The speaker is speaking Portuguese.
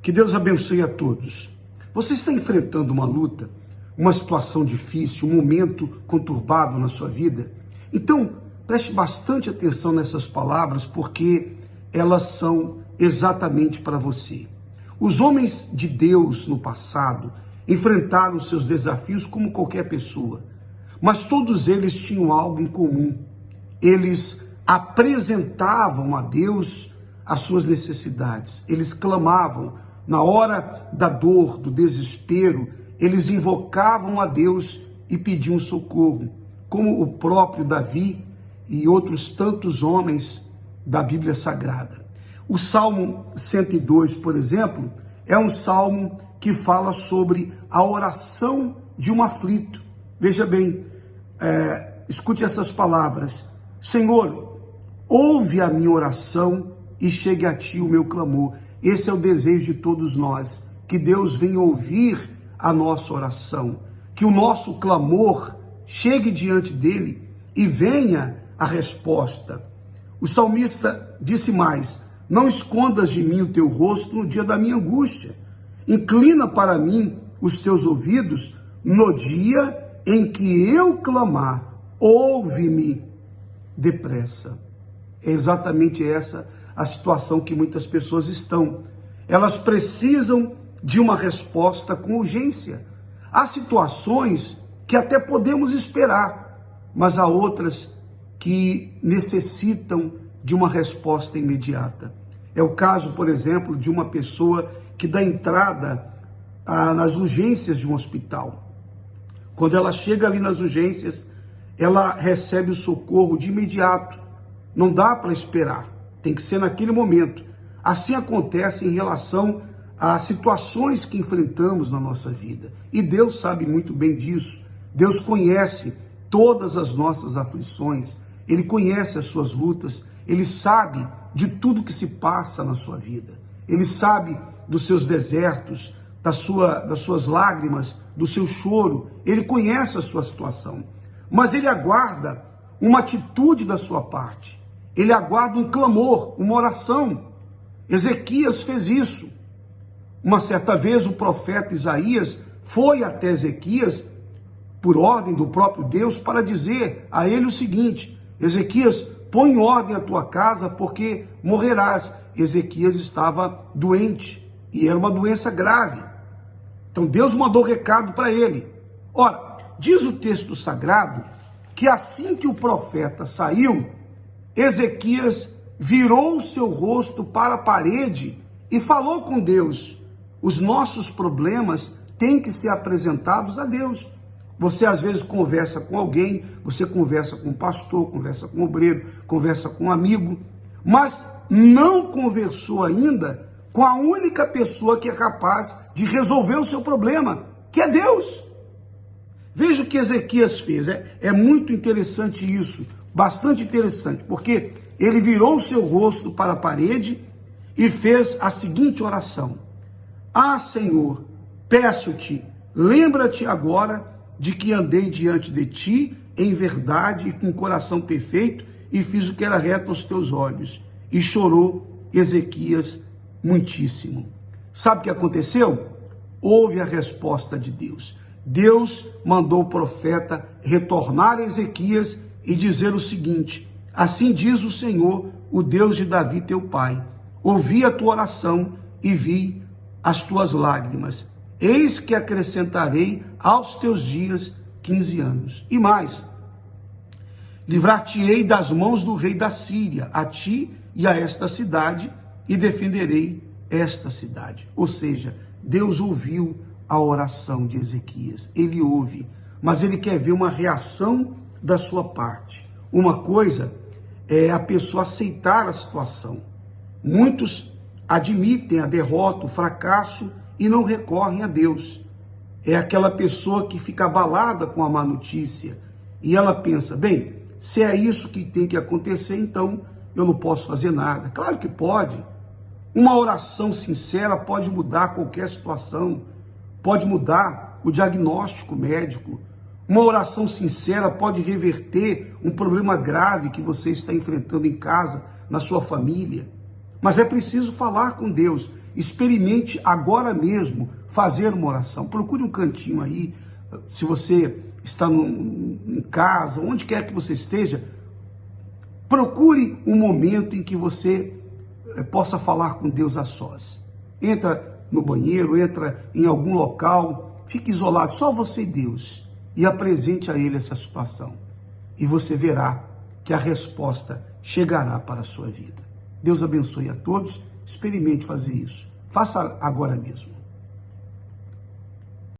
Que Deus abençoe a todos. Você está enfrentando uma luta, uma situação difícil, um momento conturbado na sua vida? Então, preste bastante atenção nessas palavras, porque elas são exatamente para você. Os homens de Deus no passado enfrentaram seus desafios como qualquer pessoa, mas todos eles tinham algo em comum. Eles apresentavam a Deus as suas necessidades, eles clamavam na hora da dor, do desespero, eles invocavam a Deus e pediam socorro, como o próprio Davi e outros tantos homens da Bíblia Sagrada. O Salmo 102, por exemplo, é um salmo que fala sobre a oração de um aflito. Veja bem, escute essas palavras: Senhor, ouve a minha oração e chegue a ti o meu clamor. Esse é o desejo de todos nós, que Deus venha ouvir a nossa oração, que o nosso clamor chegue diante dele e venha a resposta. O salmista disse mais: não escondas de mim o teu rosto no dia da minha angústia. Inclina para mim os teus ouvidos no dia em que eu clamar. Ouve-me depressa. É exatamente essa a situação que muitas pessoas estão. Elas precisam de uma resposta com urgência. Há situações que até podemos esperar, mas há outras que necessitam de uma resposta imediata. É o caso, por exemplo, de uma pessoa que dá entrada nas urgências de um hospital. Quando ela chega ali nas urgências, ela recebe o socorro de imediato. Não dá para esperar, tem que ser naquele momento. Assim acontece em relação às situações que enfrentamos na nossa vida. E Deus sabe muito bem disso. Deus conhece todas as nossas aflições. Ele conhece as suas lutas. Ele sabe de tudo que se passa na sua vida. Ele sabe dos seus desertos, das suas lágrimas, do seu choro. Ele conhece a sua situação. Mas ele aguarda uma atitude da sua parte. Ele aguarda um clamor, uma oração. Ezequias fez isso. Uma certa vez o profeta Isaías foi até Ezequias, por ordem do próprio Deus, para dizer a ele o seguinte: Ezequias, põe em ordem a tua casa, porque morrerás. Ezequias estava doente, e era uma doença grave. Então Deus mandou recado para ele. Ora, diz o texto sagrado que assim que o profeta saiu, Ezequias virou o seu rosto para a parede e falou com Deus. Os nossos problemas têm que ser apresentados a Deus. Você às vezes conversa com alguém, você conversa com um pastor, conversa com um obreiro, conversa com um amigo, mas não conversou ainda com a única pessoa que é capaz de resolver o seu problema, que é Deus. Veja o que Ezequias fez, é muito interessante isso, bastante interessante, porque ele virou o seu rosto para a parede e fez a seguinte oração: Ah, Senhor, peço-te, lembra-te agora de que andei diante de ti em verdade e com coração perfeito e fiz o que era reto aos teus olhos. E chorou Ezequias muitíssimo. Sabe o que aconteceu? Houve a resposta de Deus. Deus mandou o profeta retornar a Ezequias e dizer o seguinte: assim diz o Senhor, o Deus de Davi teu pai, ouvi a tua oração e vi as tuas lágrimas. Eis que acrescentarei aos teus dias 15 anos. E mais, livrar-te-ei das mãos do rei da Síria, a ti e a esta cidade, e defenderei esta cidade. Ou seja, Deus ouviu a oração de Ezequias. Ele ouve, mas ele quer ver uma reação da sua parte. Uma coisa é a pessoa aceitar a situação. Muitos admitem a derrota, o fracasso e não recorrem a Deus. É aquela pessoa que fica abalada com a má notícia e ela pensa: bem, se é isso que tem que acontecer, então eu não posso fazer nada. Claro que pode. Uma oração sincera pode mudar qualquer situação, pode mudar o diagnóstico médico. Uma oração sincera pode reverter um problema grave que você está enfrentando em casa, na sua família. Mas é preciso falar com Deus. Experimente agora mesmo fazer uma oração. Procure um cantinho aí, se você está em casa, onde quer que você esteja, procure um momento em que você possa falar com Deus a sós. Entra no banheiro, entra em algum local, fique isolado, só você e Deus, e apresente a Ele essa situação. E você verá que a resposta chegará para a sua vida. Deus abençoe a todos, experimente fazer isso. Faça agora mesmo.